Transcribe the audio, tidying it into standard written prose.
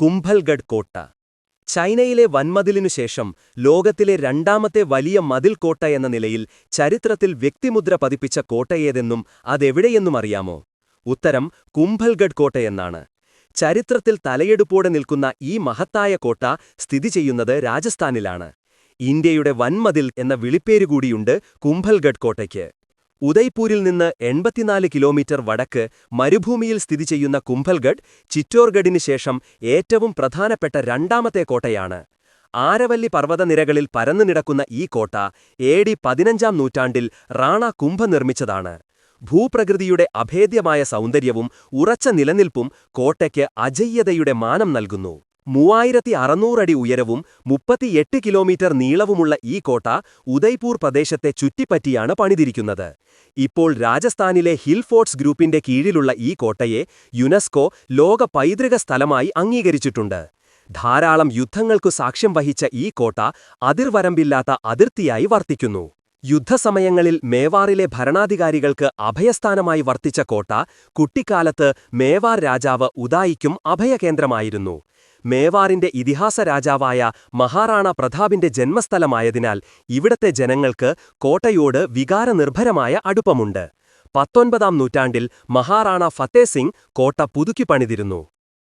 കുംഭൽഗഡ് കോട്ട. ചൈനയിലെ വൻമതിലിനുശേഷം ലോകത്തിലെ രണ്ടാമത്തെ വലിയ മതിൽ കോട്ട എന്ന നിലയിൽ ചരിത്രത്തിൽ വ്യക്തിമുദ്ര പതിപ്പിച്ച കോട്ടയേതെന്നും അതെവിടെയെന്നും അറിയാമോ? ഉത്തരം കുംഭൽഗഡ് കോട്ടയെന്നാണ്. ചരിത്രത്തിൽ തലയെടുപ്പോടെ നിൽക്കുന്ന ഈ മഹത്തായ കോട്ട സ്ഥിതി ചെയ്യുന്നത് രാജസ്ഥാനിലാണ്. ഇന്ത്യയുടെ വൻമതിൽ എന്ന വിളിപ്പേരുകൂടിയുണ്ട് കുംഭൽഗഡ് കോട്ടയ്ക്ക്. ഉദയ്പൂരിൽ നിന്ന് 84 കിലോമീറ്റർ വടക്ക് മരുഭൂമിയിൽ സ്ഥിതി ചെയ്യുന്ന കുംഭൽഗഡ് ചിറ്റോർഗഡിന് ശേഷം ഏറ്റവും പ്രധാനപ്പെട്ട രണ്ടാമത്തെ കോട്ടയാണ്. ആരവല്ലി പർവ്വതനിരകളിൽ പരന്നുകിടക്കുന്ന ഈ കോട്ട AD 15-ാം നൂറ്റാണ്ടിൽ റാണ കുംഭ നിർമ്മിച്ചതാണ്. ഭൂപ്രകൃതിയുടെ അഭേദ്യമായ സൗന്ദര്യവും ഉറച്ച നിലനിൽപ്പും കോട്ടയ്ക്ക് അജയ്യതയുടെ മാനം നൽകുന്നു. 3600 അടി ഉയരവും 38 കിലോമീറ്റർ നീളവുമുള്ള ഈ കോട്ട ഉദയ്പൂർ പ്രദേശത്തെ ചുറ്റിപ്പറ്റിയാണ് പണിതിരിക്കുന്നത്. ഇപ്പോൾ രാജസ്ഥാനിലെ ഹിൽ ഫോർട്ട്സ് ഗ്രൂപ്പിന്റെ കീഴിലുള്ള ഈ കോട്ടയെ യുനെസ്കോ ലോക പൈതൃക സ്ഥലമായി അംഗീകരിച്ചിട്ടുണ്ട്. ധാരാളം യുദ്ധങ്ങൾക്കു സാക്ഷ്യം വഹിച്ച ഈ കോട്ട അതിർവരമ്പില്ലാത്ത അതിർത്തിയായി വർത്തിക്കുന്നു. യുദ്ധസമയങ്ങളിൽ മേവാറിലെ ഭരണാധികാരികൾക്ക് അഭയസ്ഥാനമായി വർത്തിച്ച കോട്ട കുട്ടിക്കാലത്ത് മേവാർ രാജാവ് ഉദായിക്കും അഭയകേന്ദ്രമായിരുന്നു. മേവാറിന്റെ ഇതിഹാസ രാജാവായ മഹാറാണ പ്രതാപിന്റെ ജന്മസ്ഥലമായതിനാൽ ഇവിടത്തെ ജനങ്ങൾക്ക് കോട്ടയോട് വികാരനിർഭരമായ അടുപ്പമുണ്ട്. 19-ാം നൂറ്റാണ്ടിൽ മഹാറാണ ഫത്തേ സിംഗ് കോട്ട പുതുക്കി പണിതിരുന്നു.